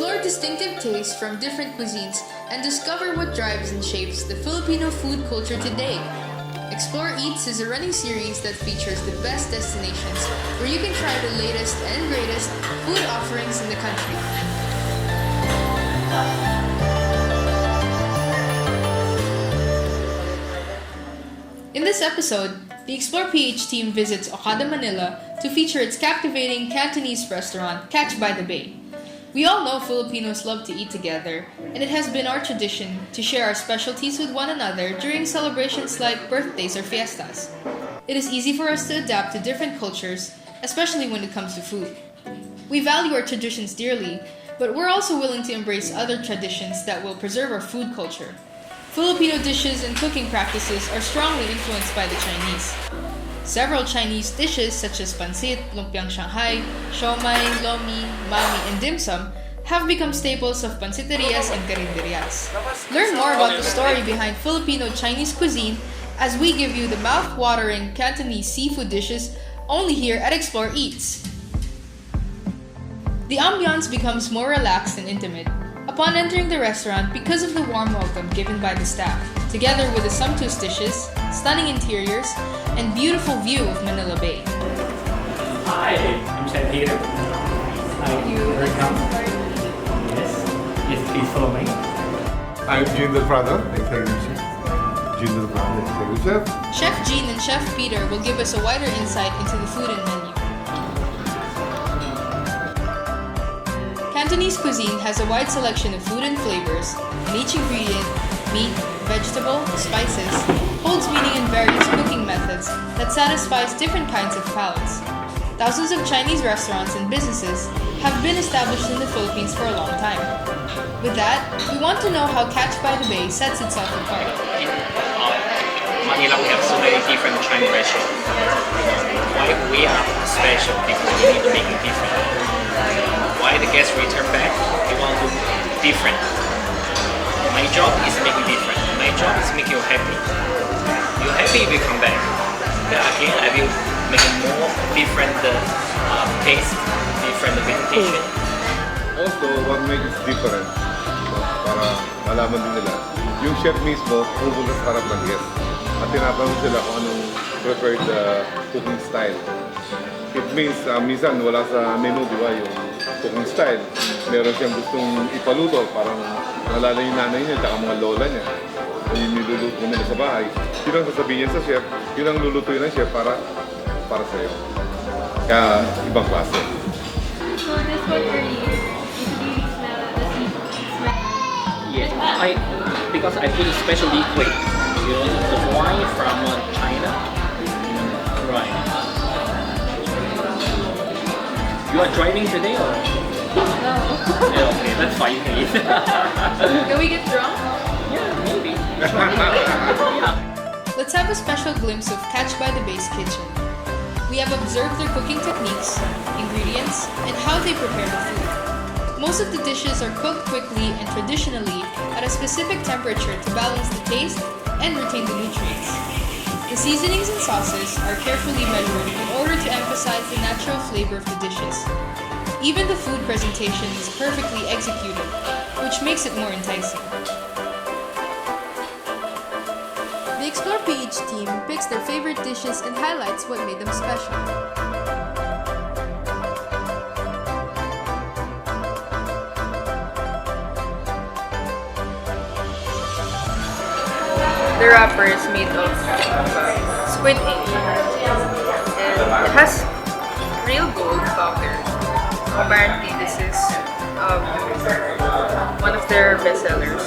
Explore distinctive tastes from different cuisines and discover what drives and shapes the Filipino food culture today. Explore Eats is a running series that features the best destinations where you can try the latest and greatest food offerings in the country. In this episode, the Explore PH team visits Okada Manila to feature its captivating Cantonese restaurant, Catch by the Bay. We all know Filipinos love to eat together, and it has been our tradition to share our specialties with one another during celebrations like birthdays or fiestas. It is easy for us to adapt to different cultures, especially when it comes to food. We value our traditions dearly, but we're also willing to embrace other traditions that will preserve our food culture. Filipino dishes and cooking practices are strongly influenced by the Chinese. Several Chinese dishes such as pancit, lumpiang Shanghai, siomai, lomi, mami, and dim sum have become staples of pancitterias and carinderias. Learn more about the story behind Filipino-Chinese cuisine as we give you the mouth-watering Cantonese seafood dishes only here at Explore Eats. The ambiance becomes more relaxed and intimate upon entering the restaurant because of the warm welcome given by the staff, together with the sumptuous dishes, stunning interiors, and beautiful view of Manila Bay. Hi, I'm Chef Peter. Hi, welcome. Yes, please follow me. I'm Gene Del Prado, Executive Chef. Gene Del Prado, Executive Chef. Chef Gene and Chef Peter will give us a wider insight into the food and menu. Cantonese cuisine has a wide selection of food and flavors, and each ingredient, meat, vegetable, spices, holds meaning in various cooking methods that satisfies different kinds of palates. Thousands of Chinese restaurants and businesses have been established in the Philippines for a long time. With that, we want to know how Catch by the Bay sets itself apart. In Manila, we have so many different Chinese restaurants. Why we are special? Because we need to make it different. Why the guests return back? They want to different. My job is make it different. My job is make you happy. You're happy, we come back. Then again, I will make it more different taste, different presentation. Also, what makes it different, para malaman din nila, yung chef mismo pupunta sa harap ng guest at tinatanong sila kung anong preferred cooking style. It means, minsan wala sa menu, di ba, yung cooking style. Meron siyang gustong ipaluto, parang nalala yung nanay niya, tsaka mga lola niya. Yung niluluto nila sa bahay. Yun ang sasabihin niya sa chef, yun ang lulutuin ng chef para sa'yo. Kaya ibang klase. So this one really usually smell the seafood. Yes, because I put a special liquid. You know, the wine from China. Right. You are driving today or? No. Yeah, okay, that's fine. You can eat. Can we get drunk? Yeah, maybe. Yeah. Let's have a special glimpse of Catch by the Bay's kitchen. We have observed their cooking techniques, ingredients, and how they prepare the food. Most of the dishes are cooked quickly and traditionally at a specific temperature to balance the taste and retain the nutrients. The seasonings and sauces are carefully measured in order to emphasize the natural flavor of the dishes. Even the food presentation is perfectly executed, which makes it more enticing. The Explore PH team picks their favorite dishes and highlights what made them special. The wrapper is made of squid ink, and it has real gold powder. Apparently, this is one of their best sellers.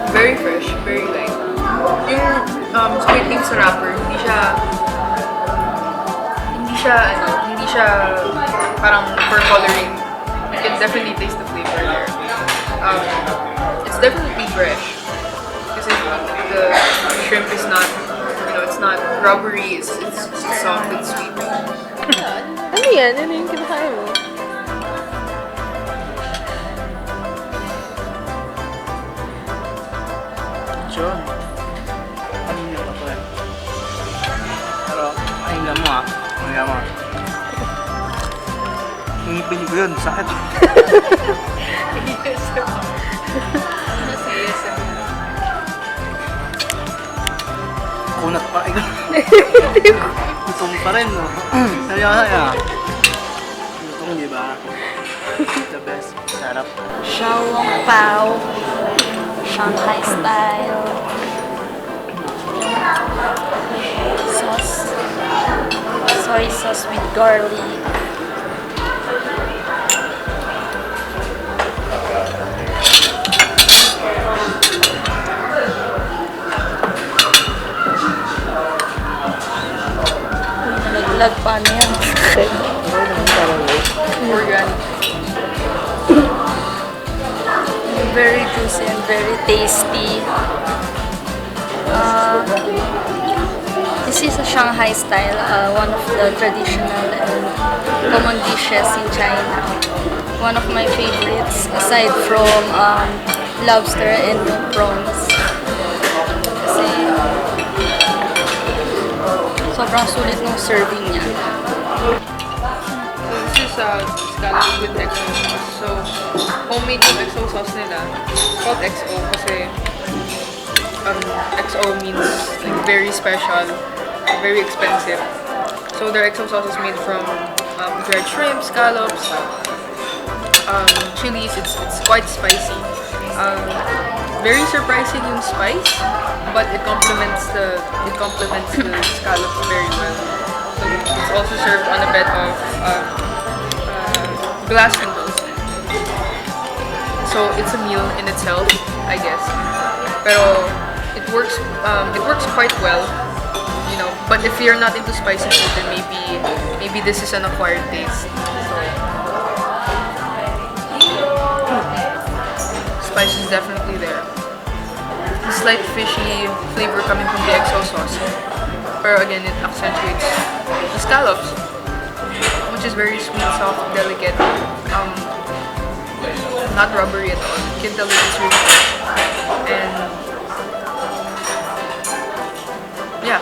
Very fresh, very light. Yung squid ink sa wrapper, hindi siya parang for coloring. You can definitely taste the flavor there. It's definitely fresh because the shrimp is not, it's not rubbery. It's soft and sweet. Ano yan? Ano yung kinakain mo? Sure. Kanina pa to eh. Kaya mo. Ngipin ko yun, sakit. Kunat pa ikaw. Gutom pa rin, no? Saya. Gutom, di ba? The best. Sarap. Shawang pao. Shanghai style. Sauce. Soy sauce with garlic. Nalaglag pa na yan. Organic. Very juicy and very tasty. This is a Shanghai style, one of the traditional and common dishes in China. One of my favorites, aside from lobster and prawns. Kasi sobrang sulit ng serving niya. So this is scallop with XO sauce. So homemade yung XO sauce nila. It's called XO kasi XO means like very special, very expensive. So their XO sauce is made from dried shrimp, scallops, chilies. It's quite spicy. Very surprising yung spice, but it complements the scallops very well. So it's also served on a bed of glass noodles. So it's a meal in itself, I guess. Pero it works quite well, you know. But if you're not into spicy food, then maybe this is an acquired taste. So spice is definitely there. A slight fishy flavor coming from the XO sauce. Pero again, it accentuates the scallops, which is very sweet, soft, delicate. Not rubbery at all. You can tell that it's really fresh. And yeah.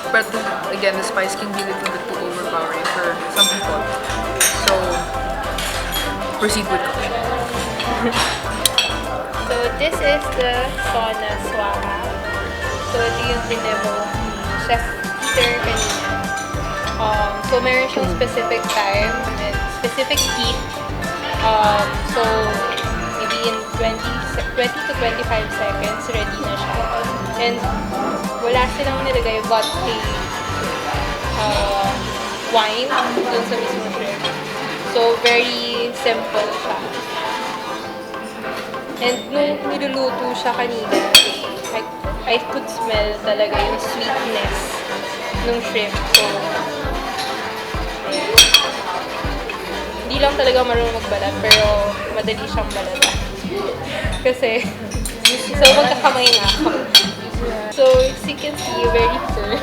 But again, the spice can be a little bit too overpowering for some people. So proceed with caution. So this is the sauna swaha. So ito yung dinemo ni Chef Peter kanina. So meron siyang specific time and specific heat. So maybe in 20 to 25 seconds ready na siya. And wala silang nilagay but wine dun sa mismo shrimp. So very simple siya. And nung niluluto siya kanina, I could smell talaga yung sweetness ng shrimp. So, hindi lang talaga marunong magbalat, pero madali siyang balatan. Kasi, so magkakamay na ako. So, as you can see, very firm.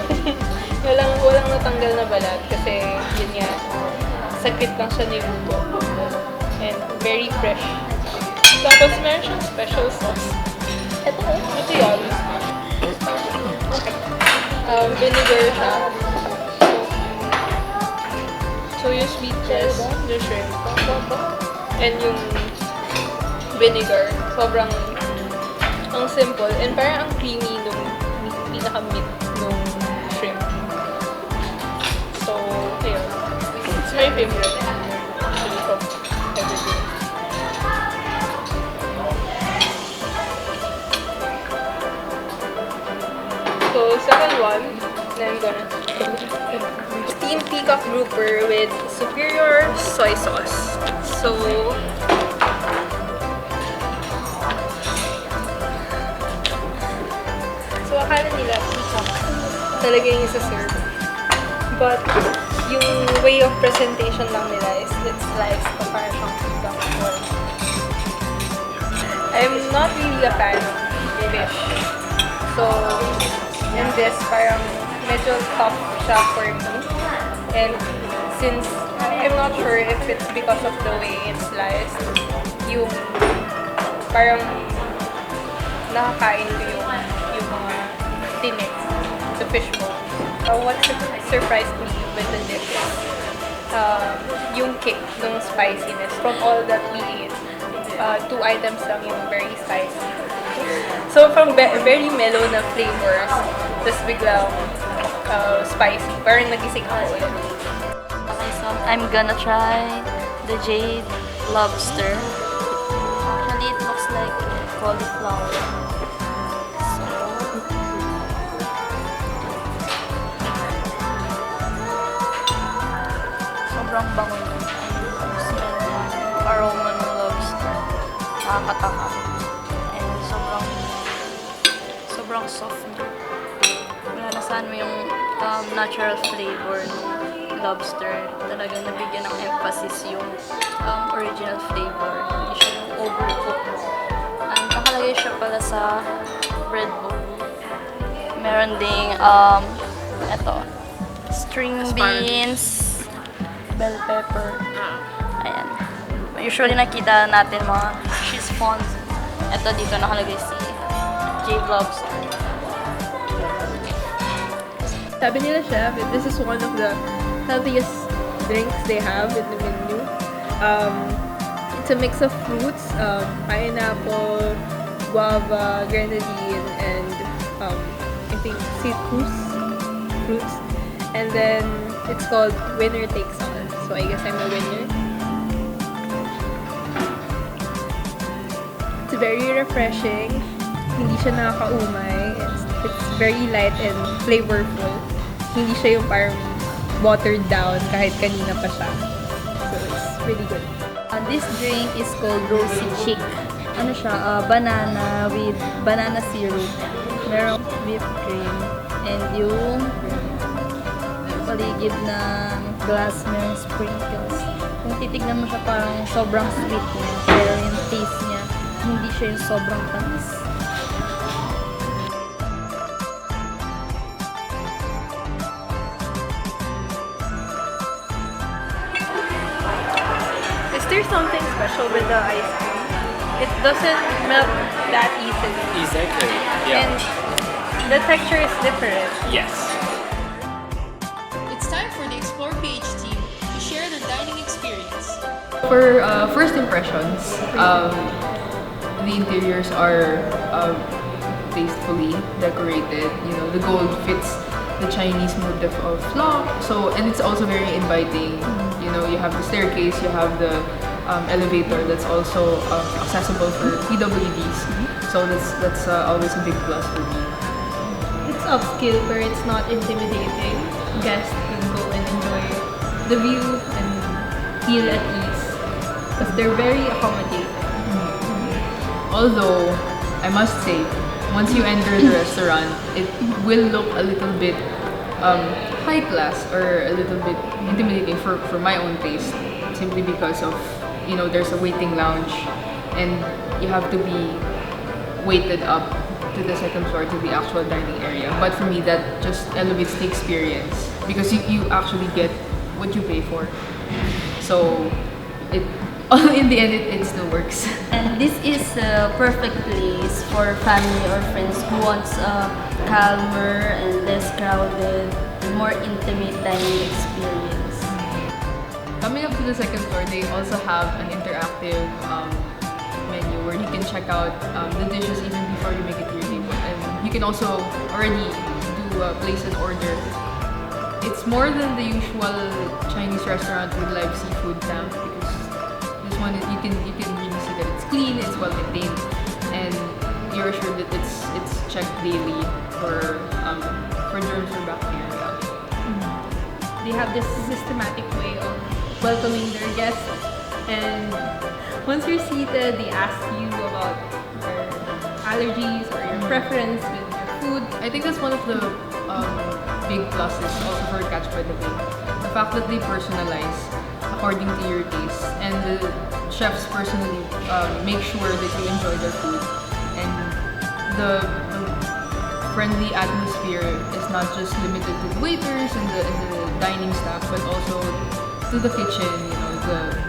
walang natanggal na balat kasi, yun nga, saglit lang siya niluto. And very fresh. Tapos meron siyang special sauce. Ito yun. Vinegar siya. So yung sweetness, the shrimp, and yung vinegar, sobrang ang simple. And parang ang creamy nung pinaka-meat nung shrimp. So, ayun. It's my favorite. Actually, from everything. So, second one, then I'm gonna steamed peacock grouper with superior soy sauce. So, akala nila peacock talaga yung isa-serve. But, yung way of presentation lang nila is it's sliced na parang peacock. I'm not really a fan of fish. So, and this parang medyo tough siya for me. And since I'm not sure if it's because of the way it's sliced, yung parang nakakain ko yung mga tinik sa fishbowl. What surprised me with the dip is yung kick ng spiciness from all that we ate. 2 items lang yung very spicy. So from very mellow na flavors, tas biglang spicy. Parang nagising ako ulit. Okay, so I'm gonna try the jade lobster. Actually, it looks like cauliflower. So, sobrang bango niya. Ang smell niya, aroma ng lobster. Nakakatakam. And sobrang soft niya. Nalasahan mo yung natural flavor ng lobster. Talagang nabigyan ng emphasis yung original flavor. Hindi siya yung overcooked. And nakalagay siya pala sa bread bowl. Meron ding, eto, string beans, bell pepper. Ayan. Usually nakita natin mga cheese fonds. Eto dito nakalagay si jade lobster. Sabi nila, chef, this is one of the healthiest drinks they have in the menu. It's a mix of fruits, pineapple, guava, grenadine, and I think citrus fruits. And then it's called winner takes all. So I guess I'm a winner. It's very refreshing. Hindi siya nakakaumay. It's very light and flavorful. Hindi siya yung parang watered down kahit kanina pa siya. So it's really good. This drink is called rosy chick. Ano siya? Banana with banana syrup. Merong whipped cream. And yung paligid ng glass merong sprinkles. Kung titignan mo siya parang sobrang sweet niya. Pero yung taste niya, hindi siya yung sobrang tamis. Is there something special with the ice cream? It doesn't melt that easily. Exactly. Yeah. And the texture is different. Yes. It's time for the Explore PH team to share their dining experience. For first impressions, the interiors are tastefully decorated. You know, the gold fits the Chinese motif of flock. So, and it's also very inviting. You know, you have the staircase, you have the elevator that's also accessible for PWDs. So that's always a big plus for me. It's upscale where it's not intimidating. Guests can go and enjoy the view and feel at ease because they're very accommodating. Although, I must say, once you enter the restaurant, it will look a little bit high class or a little bit intimidating for my own taste, simply because of, you know, there's a waiting lounge and you have to be weighted up to the second floor to the actual dining area. But for me, that just elevates the experience because you actually get what you pay for. So it in the end it still works. And this is a perfect place for family or friends who wants a calmer and less crowded and more intimate dining experience. Coming up to the second floor, they also have an interactive menu where you can check out the dishes even before you make it to your table. And you can also already do place an order. It's more than the usual Chinese restaurant with live seafood camp because this one you can really see that it's clean, it's well maintained, and you're assured that it's checked daily for germs or bacteria. They have this systematic way of welcoming their guests, and once you're seated, they ask you about your allergies or your preference with your food. I think that's one of the big pluses also for Catch by the Bay. The fact that they personalize according to your taste, and the chefs personally make sure that you enjoy their food, and the friendly atmosphere is not just limited to the waiters and the dining staff, but also to the kitchen. You know,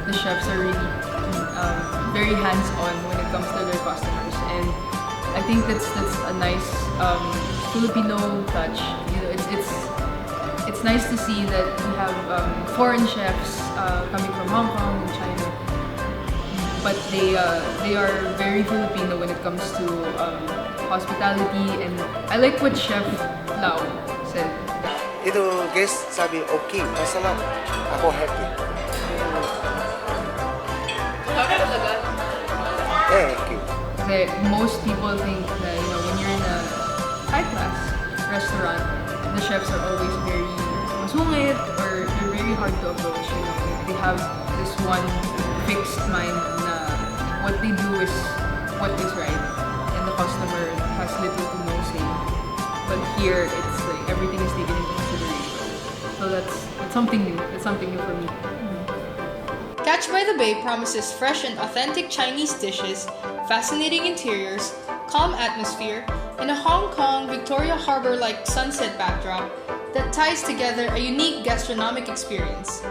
the chefs are really very hands-on when it comes to their customers, and I think that's a nice Filipino touch. You know, it's it's nice to see that we have foreign chefs coming from Hong Kong and China, but they are very Filipino when it comes to hospitality, and I like what Chef Lau said. Ito guest sabi okay, masarap. Ako happy. Happy talaga. Thank you. Kasi most people think that, you know, when you're in a high-class restaurant, the chefs are always very masungit or they're very hard to approach. You know, they have this one fixed mind na what they do is what is right, and the customer has little to no say. But here, it's like everything is taken into consideration. So that's something new. It's something new for me. Catch by the Bay promises fresh and authentic Chinese dishes, fascinating interiors, calm atmosphere, and a Hong Kong Victoria Harbour-like sunset backdrop that ties together a unique gastronomic experience.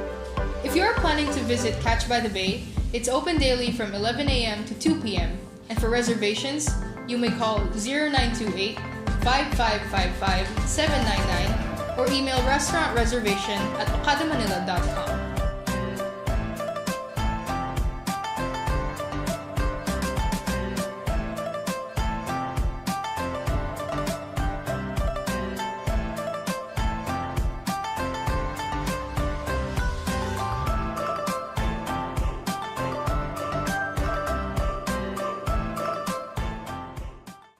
If you are planning to visit Catch by the Bay, it's open daily from 11 a.m. to 2 p.m. And for reservations, you may call 0928 5555 799 or email restaurantreservation@okadamanila.com.